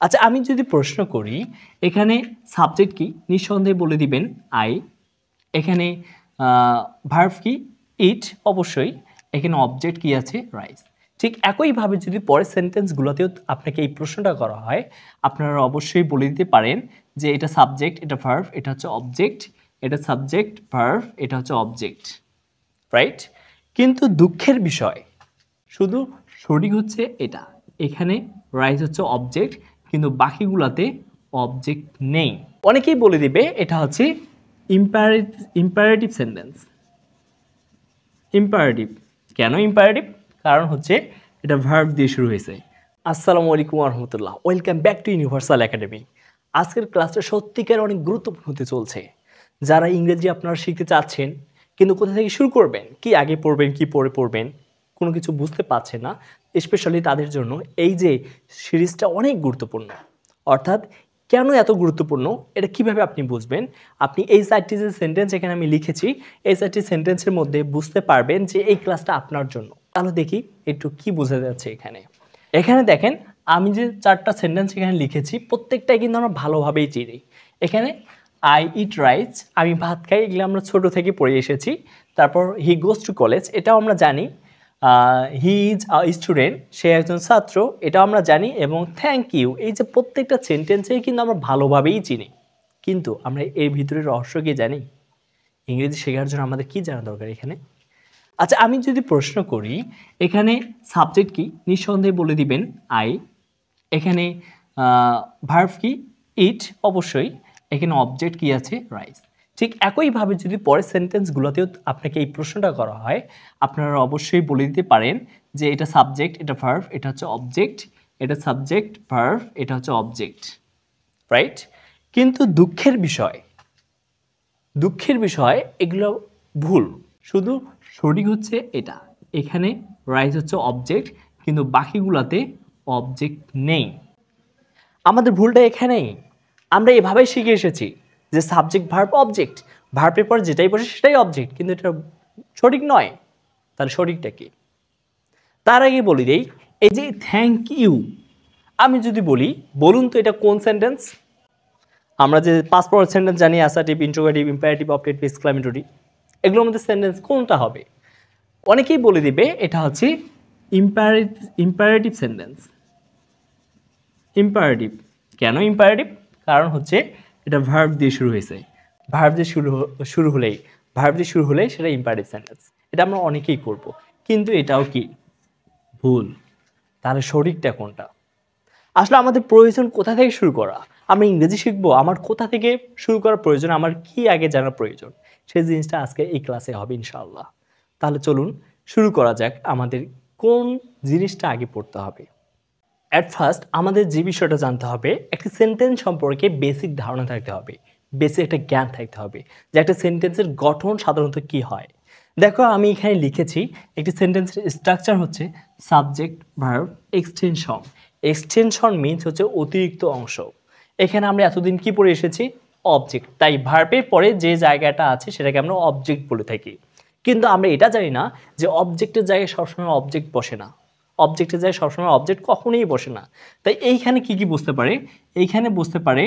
আচ্ছা, আমি যদি প্রশ্ন করি এখানে সাবজেক্ট কি, নিঃসন্দেহে বলে দিবেন আই। এখানে ভার্ব কি, ইট, অবশ্যই। এখানে অবজেক্ট কি আছে, রাইস। ঠিক একইভাবে যদি পরের সেন্টেন্সগুলোতেও আপনাকে এই প্রশ্নটা করা হয়, আপনারা অবশ্যই বলে দিতে পারেন যে এটা সাবজেক্ট, এটা ভার্ব, এটা হচ্ছে অবজেক্ট, এটা সাবজেক্ট, ভার্ব, এটা হচ্ছে অবজেক্ট, রাইট? কিন্তু দুঃখের বিষয় শুধু সঠিক হচ্ছে এটা, এখানে রাইস হচ্ছে অবজেক্ট, কিন্তু বাকিগুলাতে অবজেক্ট নেই। অনেকেই বলে দিবে এটা হচ্ছে ইম্পারেটিভ সেন্টেন্স। ইম্পারেটিভ কেন ইম্পারেটিভ? কারণ হচ্ছে এটা ভার্ব দিয়ে শুরু হয়েছে। আসসালামু আলাইকুম রহমতুল্লাহ, welcome back to universal academy. আজকের ক্লাসটা সত্যিকার অনেক গুরুত্বপূর্ণ হতে চলছে। যারা ইংরেজি আপনারা শিখতে চাচ্ছেন কিন্তু কোথা থেকে শুরু করবেন, কি আগে পড়বেন, কি পরে পড়বেন, কোনো কিছু বুঝতে পারছেন না, স্পেশালি তাদের জন্য এই যে সিরিজটা অনেক গুরুত্বপূর্ণ। অর্থাৎ কেন এত গুরুত্বপূর্ণ, এটা কিভাবে আপনি বুঝবেন? আপনি এই 4টি যে সেন্টেন্স এখানে আমি লিখেছি, এই 4টি সেন্টেন্সের মধ্যে বুঝতে পারবেন যে এই ক্লাসটা আপনার জন্য। তাহলে দেখি একটু কি বোঝা যাচ্ছে এখানে। এখানে দেখেন, আমি যে 4টা সেন্টেন্স এখানে লিখেছি প্রত্যেকটাই কিন্তু আমরা ভালোভাবেই চিনি। এখানে আই ইট রাইস, আমি ভাত খাই, এগুলো আমরা ছোট থেকে পড়ে এসেছি। তারপর হি গোজ টু কলেজ, এটাও আমরা জানি। হি ইজ আ স্টুডেন্ট, সে একজন ছাত্র, এটাও আমরা জানি। এবং থ্যাংক ইউ, এই যে প্রত্যেকটা সেন্টেন্সেই কিন্তু আমরা ভালোভাবেই চিনি। কিন্তু আমরা এর ভিতরে রহস্য কি জানি? ইংরেজি শেখার জন্য আমাদের কি জানা দরকার এখানে? আচ্ছা, আমি যদি প্রশ্ন করি এখানে সাবজেক্ট কি, নিঃসন্দেহে বলে দিবেন আই। এখানে ভার্ব কি, ইট, অবশ্যই। এখানে অবজেক্ট কি আছে, রাইস। ঠিক একইভাবে যদি পরের সেন্টেন্সগুলোতেও আপনাকে এই প্রশ্নটা করা হয়, আপনারা অবশ্যই বলে দিতে পারেন যে এটা সাবজেক্ট, এটা ভার্ব, এটা হচ্ছে অবজেক্ট, এটা সাবজেক্ট, ভার্ব, এটা হচ্ছে অবজেক্ট, রাইট? কিন্তু দুঃখের বিষয় এগুলো ভুল। শুধু সঠিক হচ্ছে এটা, এখানে রাইস হচ্ছে অবজেক্ট, কিন্তু বাকিগুলাতে অবজেক্ট নেই। আমাদের ভুলটা এখানেই। আমরা এভাবেই শিখে এসেছি যে সাবজেক্ট ভার্ব অবজেক্ট, ভার্বের পর যেটাই বসে সেটাই অবজেক্ট, কিন্তু এটা সঠিক নয়। তাহলে সঠিকটা কি? তার আগে বলি দেই, এই যে থ্যাংক ইউ, আমি যদি বলি, বলুন তো এটা কোন সেন্টেন্স? আমরা যে 5 প্রকার সেন্টেন্স জানি, assertive, interrogative, imperative, objective, exclamatory, এগুলোর মধ্যে সেন্টেন্স কোনটা হবে? অনেকেই বলে দিবে এটা হচ্ছে ইম্পারেটিভ সেন্টেন্স। ইম্পারেটিভ কেন ইম্পারেটিভ? কারণ হচ্ছে এটা ভার্ব দিয়ে শুরু হয়েছে। ভার্ব দিয়ে শুরু হলেই সেটা ইম্পারেটিভ সেন্টেন্স। এটা আমরা অনেকেই করব, কিন্তু এটাও কি ভুল। তাহলে সঠিকটা কোনটা? আসলে আমাদের প্রয়োজন কোথা থেকে শুরু করা? আমরা ইংরেজি শিখবো, আমার কোথা থেকে শুরু করা প্রয়োজন, আমার কি আগে জানা প্রয়োজন, সেই জিনিসটা আজকে এই ক্লাসে হবে ইনশাআল্লাহ। তাহলে চলুন শুরু করা যাক, আমাদের কোন জিনিসটা আগে পড়তে হবে। অ্যাট ফার্স্ট আমাদের যে বিষয়টা জানতে হবে, একটি সেন্টেন্স সম্পর্কে বেসিক ধারণা থাকতে হবে, বেসিক একটা জ্ঞান থাকতে হবে যে একটা সেন্টেন্সের গঠন সাধারণত কি হয়। দেখো, আমি এখানে লিখেছি একটি সেন্টেন্সের স্ট্রাকচার হচ্ছে subject, verb, extension. Extension means হচ্ছে অতিরিক্ত অংশ। এখানে আমরা এতদিন কি পড়ে এসেছি? অবজেক্ট। তাই ভার্বের পরে যে জায়গাটা আছে সেটাকে আমরা অবজেক্ট বলে থাকি। কিন্তু আমরা এটা জানি না যে অবজেক্টের জায়গায় সবসময় অবজেক্ট বসে না। অবজেক্টের জায়গায় সবসময় অবজেক্ট কখনোই বসে না। তাই এইখানে কি কি বসতে পারে? এইখানে বসতে পারে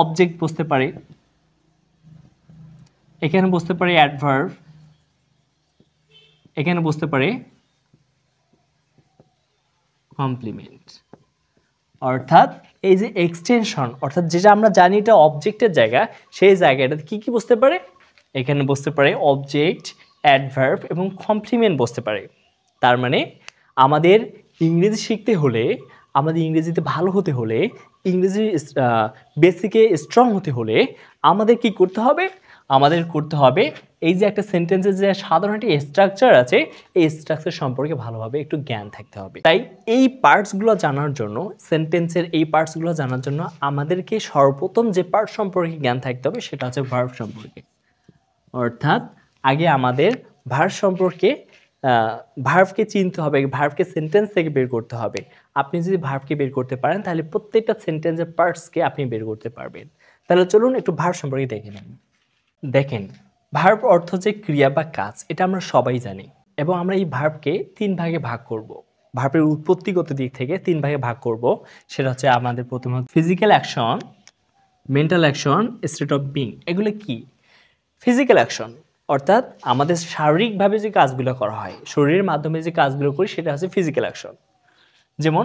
অবজেক্ট, বসতে পারে, এখানে বসতে পারে অ্যাডভার্ব, এখানে বসতে পারে কমপ্লিমেন্ট। অর্থাৎ এই যে এক্সটেনশন, অর্থাৎ যেটা আমরা জানি এটা অবজেক্টের জায়গা, সেই জায়গাটাতে কি কি বসতে পারে? এখানে বসতে পারে অবজেক্ট, অ্যাডভার্ব এবং কমপ্লিমেন্ট বসতে পারে। তার মানে আমাদের ইংরেজি শিখতে হলে, আমাদের ইংরেজিতে ভালো হতে হলে, ইংরেজি বেসিকে স্ট্রং হতে হলে আমাদের কি করতে হবে? আমাদের করতে হবে এই যে একটা সেন্টেন্সের যে সাধারণ একটি স্ট্রাকচার আছে, এই স্ট্রাকচার সম্পর্কে ভালোভাবে একটু জ্ঞান থাকতে হবে। তাই এই পার্টসগুলো জানার জন্য, সেন্টেন্সের এই পার্টসগুলো জানার জন্য আমাদেরকে সর্বপ্রথম যে পার্ট সম্পর্কে জ্ঞান থাকতে হবে সেটা হচ্ছে ভার্ব সম্পর্কে। অর্থাৎ আগে আমাদের ভার্ব সম্পর্কে, ভার্বকে চিনতে হবে, ভার্বকে সেন্টেন্স থেকে বের করতে হবে। আপনি যদি ভার্বকে বের করতে পারেন তাহলে প্রত্যেকটা সেন্টেন্সের পার্টসকে আপনি বের করতে পারবেন। তাহলে চলুন একটু ভার্ব সম্পর্কে দেখে নিন। দেখেন, ভার্ব অর্থ যে ক্রিয়া বা কাজ, এটা আমরা সবাই জানি এবং আমরা এই ভার্বকে 3 ভাগে ভাগ করব। ভার্বের উৎপত্তিগত দিক থেকে 3 ভাগে ভাগ করব। সেটা হচ্ছে আমাদের প্রথমে physical action, mental action, state of being. এগুলো কি? ফিজিক্যাল অ্যাকশন অর্থাৎ আমাদের শারীরিকভাবে যে কাজগুলো করা হয়, শরীরের মাধ্যমে যে কাজগুলো করি সেটা হচ্ছে ফিজিক্যাল অ্যাকশন। যেমন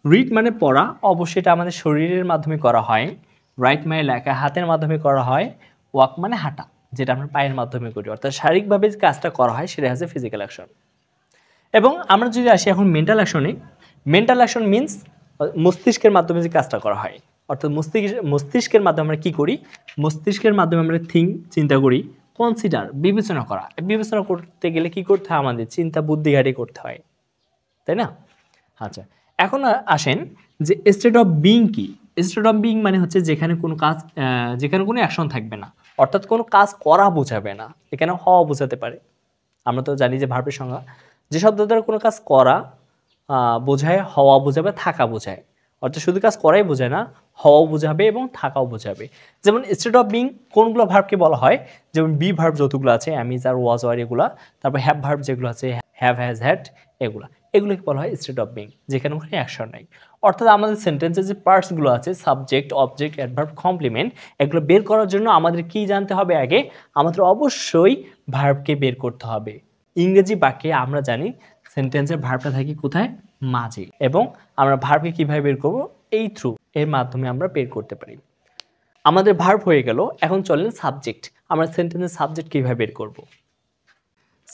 রিড মানে পড়া, অবশ্যই এটা আমাদের শরীরের মাধ্যমে করা হয়। রাইট মানে লেখা, হাতের মাধ্যমে করা হয়। ওয়াক মানে হাঁটা, যেটা আমরা পায়ের মাধ্যমে করি। অর্থাৎ শারীরিকভাবে যে কাজটা করা হয় সেটা হচ্ছে ফিজিক্যাল অ্যাকশন। এবং আমরা যদি আসি এখন মেন্টাল অ্যাকশনে, মেন্টাল অ্যাকশন মিনস মস্তিষ্কের মাধ্যমে যে কাজটা করা হয়। অর্থাৎ মস্তিষ্কের মাধ্যমে আমরা কী করি? মস্তিষ্কের মাধ্যমে আমরা চিন্তা করি। কনসিডার বিবেচনা করা, বিবেচনা করতে গেলে কি করতে হয়? আমাদের চিন্তা বুদ্ধিঘাটি করতে হয়, তাই না? আচ্ছা, এখন আসেন যে স্টেট অফ বিং কি? স্টেট অফ বিং মানে হচ্ছে যেখানে কোনো কাজ, যেখানে কোনো অ্যাকশন থাকবে না, অর্থাৎ কোনো কাজ করা বোঝাবে না, এখানে হওয়া বোঝাতে পারে। আমরা তো জানি যে ভার্বের সংজ্ঞা, যে শব্দ দ্বারা কোনো কাজ করা বোঝায়, হওয়া বোঝাবে, থাকা বোঝায়। অর্থাৎ শুধু কাজ করাই বোঝায় না, হওয়াও বোঝাবে এবং থাকাও বোঝাবে। যেমন স্টেট অফ বিং কোনগুলো ভার্বকে বলা হয়? যেমন বি ভার্ব যতগুলো আছে, অ্যামিজ আর ওয়াজ ওয়ার এগুলা, তারপর হ্যাভ ভার্ব যেগুলো আছে, হ্যাভ, হ্যাজ, হ্যাড, এগুলোকে বলা হয় স্টেট অফ বিং, যেখানে কোনো অ্যাকশন নাই। অর্থাৎ আমাদের সেন্টেন্সের যে পার্টসগুলো আছে, সাবজেক্ট, অবজেক্ট, অ্যাডভার্ব, কমপ্লিমেন্ট, এগুলো বের করার জন্য আমাদের কি জানতে হবে? আগে আমাদের অবশ্যই ভার্বকে বের করতে হবে। ইংরেজি বাক্যে আমরা জানি সেন্টেন্সের ভার্বটা থাকে কোথায়? মাঝে। এবং আমরা ভার্বকে কীভাবে বের করব? এই থ্রু এর মাধ্যমে আমরা বের করতে পারি। আমাদের ভার্ব হয়ে গেল, এখন চলেন সাবজেক্ট। আমরা সেন্টেন্সের সাবজেক্ট কীভাবে বের করব?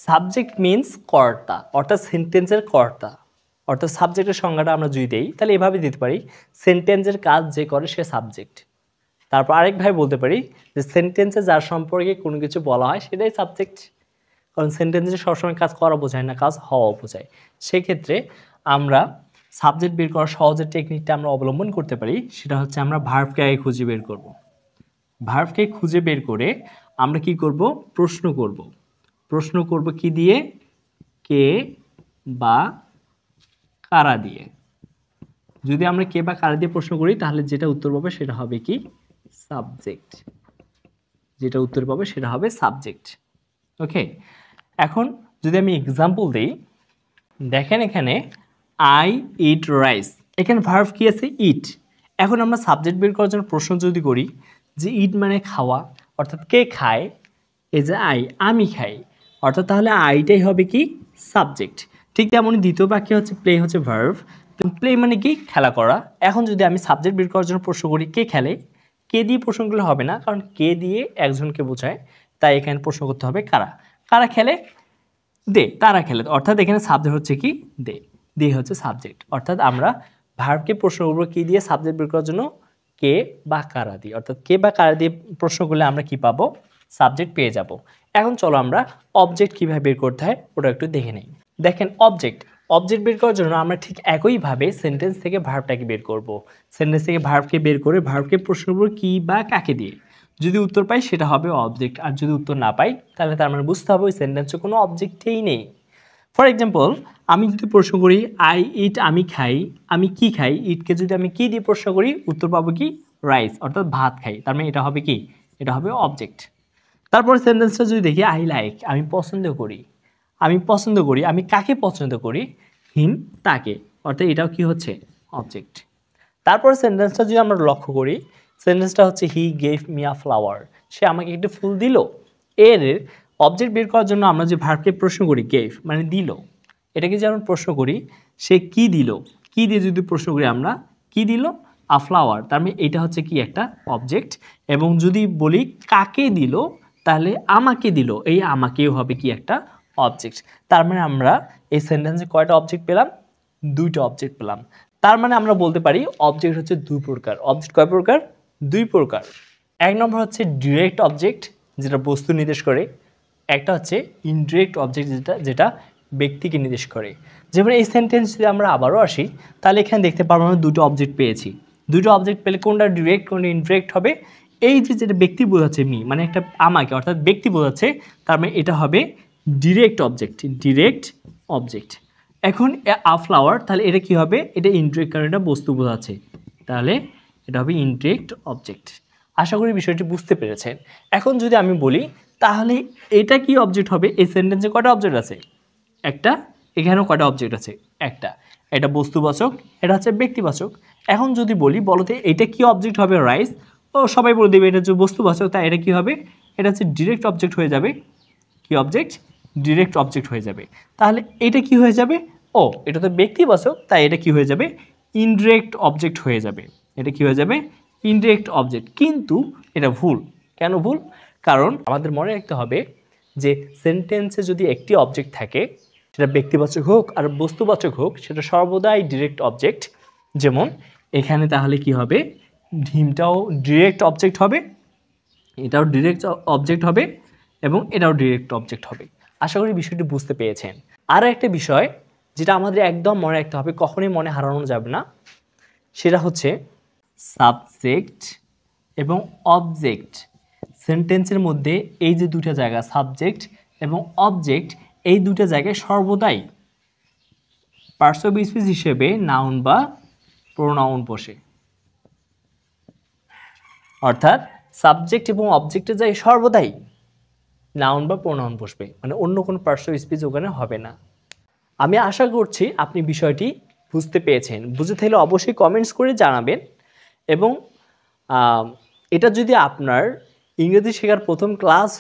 সাবজেক্ট মিনস কর্তা, অর্থাৎ সেন্টেন্সের কর্তা। অর্থাৎ সাবজেক্টের সংজ্ঞাটা আমরা যদি দেই তাহলে এভাবে দিতে পারি, সেন্টেন্সের কাজ যে করে সে সাবজেক্ট। তারপর আরেকভাবে বলতে পারি যে সেন্টেন্সে যার সম্পর্কে কোনো কিছু বলা হয় সেটাই সাবজেক্ট। কারণ সেন্টেন্সে সবসময় কাজ করা বোঝায় না, কাজ হওয়া বোঝায়। সেক্ষেত্রে আমরা সাবজেক্ট বের করার সহজের টেকনিকটা আমরা অবলম্বন করতে পারি, সেটা হচ্ছে আমরা ভার্বকে আগে খুঁজে বের করব। ভার্বকে খুঁজে বের করে আমরা কি করব? প্রশ্ন করব। প্রশ্ন করব কি দিয়ে? কে বা কারা দিয়ে। যদি আমরা কে বা কারা দিয়ে প্রশ্ন করি তাহলে যেটা উত্তর পাবে সেটা হবে কি? সাবজেক্ট। যেটা উত্তর পাবে সেটা হবে সাবজেক্ট। ওকে, এখন যদি আমি এক্সাম্পল দিই, দেখেন এখানে আই ইট রাইস, এখানে ভার্ব কি আছে? ইট। এখন আমরা সাবজেক্ট বের করার জন্য প্রশ্ন যদি করি যে ইট মানে খাওয়া, অর্থাৎ কে খায়? এই যে আমি খাই, অর্থাৎ তাহলে আইটাই হবে কি? সাবজেক্ট। ঠিক তেমনই দ্বিতীয় বাক্যে হচ্ছে প্লে হচ্ছে ভার্ব। প্লে মানে কি? খেলা করা। এখন যদি আমি সাবজেক্ট বের করার জন্য প্রশ্ন করি কে খেলে, কে দিয়ে প্রশ্ন করলে হবে না, কারণ কে দিয়ে একজনকে বোঝায়, তাই এখানে প্রশ্ন করতে হবে কারা। কারা খেলে? দে, তারা খেলে। অর্থাৎ এখানে সাবজেক্ট হচ্ছে কি? দে। দে হচ্ছে সাবজেক্ট। অর্থাৎ আমরা ভার্বকে প্রশ্ন করবো কি দিয়ে? সাবজেক্ট বের করার জন্য কে বা কারা দিয়ে। অর্থাৎ কে বা কারা দিয়ে প্রশ্ন করলে আমরা কি পাবো? সাবজেক্ট পেয়ে যাব। এখন চলো আমরা অবজেক্ট কীভাবে বের করতে হয় ওটা একটু দেখে নিই। দেখেন অবজেক্ট বের করার জন্য আমরা ঠিক একইভাবে সেন্টেন্স থেকে ভার্বটাকে বের করব। সেন্টেন্স থেকে ভার্বকে বের করে ভার্বকে প্রশ্ন করবো কি বা কাকে দিয়ে। যদি উত্তর পাই সেটা হবে অবজেক্ট, আর যদি উত্তর না পাই তাহলে তার মানে বুঝতে হবে ওই সেন্টেন্সে কোনো অবজেক্টেই নেই। ফর এক্সাম্পল, আমি যদি প্রশ্ন করি আই ইট, আমি খাই, আমি কি খাই, ইটকে যদি আমি কি দিয়ে প্রশ্ন করি উত্তর পাবো কি? রাইস, অর্থাৎ ভাত খাই। তার মানে এটা হবে কি? এটা হবে অবজেক্ট। তারপর সেন্টেন্সটা যদি দেখি আই লাইক, আমি পছন্দ করি, আমি কাকে পছন্দ করি? হিম, তাকে। অর্থাৎ এটাও কি হচ্ছে? অবজেক্ট। তারপর সেন্টেন্সটা যদি আমরা লক্ষ্য করি, সেন্টেন্সটা হচ্ছে he gave me a flower, সে আমাকে একটি ফুল দিল। এর অবজেক্ট বের করার জন্য আমরা যে ভার্বকে প্রশ্ন করি গেভ মানে দিল, এটাকে যে আমরা প্রশ্ন করি সে কি দিল, কি দিয়ে যদি প্রশ্ন করি আমরা কি দিল? A flower. তার মানে এটা হচ্ছে কি? একটা অবজেক্ট। এবং যদি বলি কাকে দিল, তাহলে আমাকে দিল, এই আমাকেও হবে কি? একটা অবজেক্ট। তার মানে আমরা এই সেন্টেন্সে কয়টা অবজেক্ট পেলাম? দুইটা অবজেক্ট পেলাম। তার মানে আমরা বলতে পারি অবজেক্ট হচ্ছে দুই প্রকার। অবজেক্ট কয় প্রকার? দুই প্রকার। এক নম্বর হচ্ছে ডিরেক্ট অবজেক্ট, যেটা বস্তু নির্দেশ করে। একটা হচ্ছে ইনডিরেক্ট অবজেক্ট, যেটা ব্যক্তিকে নির্দেশ করে। যেমন এই সেন্টেন্স যদি আমরা আবারও আসি তাহলে এখানে দেখতে পারবো আমরা দুটো অবজেক্ট পেয়েছি। দুটো অবজেক্ট পেলে কোনটা ডিরেক্ট কোনটা ইনডিরেক্ট হবে? এই যে যেটা ব্যক্তি বোঝাচ্ছে মি, মানে একটা আমাকে, অর্থাৎ ব্যক্তি বোঝাচ্ছে, তার মানে এটা হবে ডিরেক্ট অবজেক্ট। এখন আ ফ্লাওয়ার, তাহলে এটা কি হবে? এটা ইনডিরেক্ট, কারণ এটা বস্তু বোঝাচ্ছে, তাহলে এটা হবে ইনডিরেক্ট অবজেক্ট। আশা করি বিষয়টি বুঝতে পেরেছেন। এখন যদি আমি বলি তাহলে এটা কি অবজেক্ট হবে? এই সেন্টেন্সে কয়টা অবজেক্ট আছে? একটা। এখানেও কয়টা অবজেক্ট আছে? একটা। এটা বস্তুবাচক, এটা হচ্ছে ব্যক্তিবাচক। এখন যদি বলতে এটা কি অবজেক্ট হবে রাইস, ও সবাই বলে দেবে এটা হচ্ছে বস্তুবাচক, তাই এটা কি হবে, এটা হচ্ছে ডিরেক্ট অবজেক্ট হয়ে যাবে। কি অবজেক্ট? ডিরেক্ট অবজেক্ট হয়ে যাবে। তাহলে এটা কি হয়ে যাবে, ও এটা তো ব্যক্তিবাচক, তাই এটা কি হয়ে যাবে, ইনডিরেক্ট অবজেক্ট হয়ে যাবে। এটা কি হয়ে যাবে, ইনডিরেক্ট অবজেক্ট। কিন্তু এটা ভুল। কেন ভুল? কারণ আমাদের মনে রাখতে হবে যে সেন্টেন্সে যদি একটি অবজেক্ট থাকে, সেটা ব্যক্তিবাচক হোক আর বস্তুবাচক হোক, সেটা সর্বদাই ডিরেক্ট অবজেক্ট। যেমন এখানে তাহলে কি হবে, ডিমটাও ডিরেক্ট অবজেক্ট হবে, এটাও ডিরেক্ট অবজেক্ট হবে এবং এটাও ডিরেক্ট অবজেক্ট হবে। আশা করি বিষয়টি বুঝতে পেরেছেন। আর একটা বিষয় যেটা আমাদের একদম মনে রাখতে হবে, কখনোই মনে হারানো যাবে না, সেটা হচ্ছে সাবজেক্ট এবং অবজেক্ট। সেন্টেন্সের মধ্যে এই যে দুটো জায়গা সাবজেক্ট এবং অবজেক্ট, এই দুটো জায়গায় সর্বদাই পার্টস অফ স্পিচ হিসেবে নাউন বা প্রোনাউন বসে। অর্থাৎ সাবজেক্ট এবং অবজেক্টের জায়গায় সর্বদাই নাউন বা প্রোনাউন বসবে, মানে অন্য কোনো পার্টস অফ স্পিচ ওখানে হবে না। আমি আশা করছি আপনি বিষয়টি বুঝতে পেরেছেন। বুঝে থাকলে অবশ্যই কমেন্টস করে জানাবেন। এবং এটা যদি আপনার ইংরেজি শেখার প্রথম ক্লাস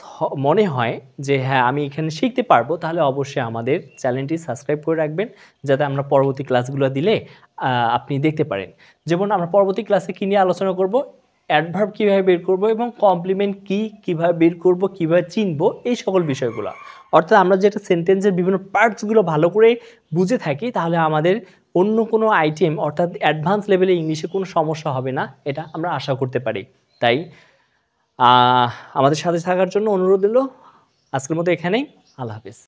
মনে হয় যে হ্যাঁ আমি এখানে শিখতে পারবো, তাহলে অবশ্যই আমাদের চ্যানেলটি সাবস্ক্রাইব করে রাখবেন, যাতে আমরা পরবর্তী ক্লাসগুলো দিলে আপনি দেখতে পারেন। যেমন আমরা পরবর্তী ক্লাসে কী নিয়ে আলোচনা করব, অ্যাডভার্ব কীভাবে বের করব এবং কমপ্লিমেন্ট কীভাবে বের করব, কীভাবে চিনব, এই সকল বিষয়গুলো। অর্থাৎ আমরা যেটা সেন্টেন্সের বিভিন্ন পার্টসগুলো ভালো করে বুঝে থাকি, তাহলে আমাদের অন্য কোনো আইটেম অর্থাৎ অ্যাডভান্স লেভেলে ইংলিশে কোনো সমস্যা হবে না, এটা আমরা আশা করতে পারি। তাই আমাদের সাথে থাকার জন্য অনুরোধ রইল। আজকের মতো এখানেই। আল্লাহ হাফেজ।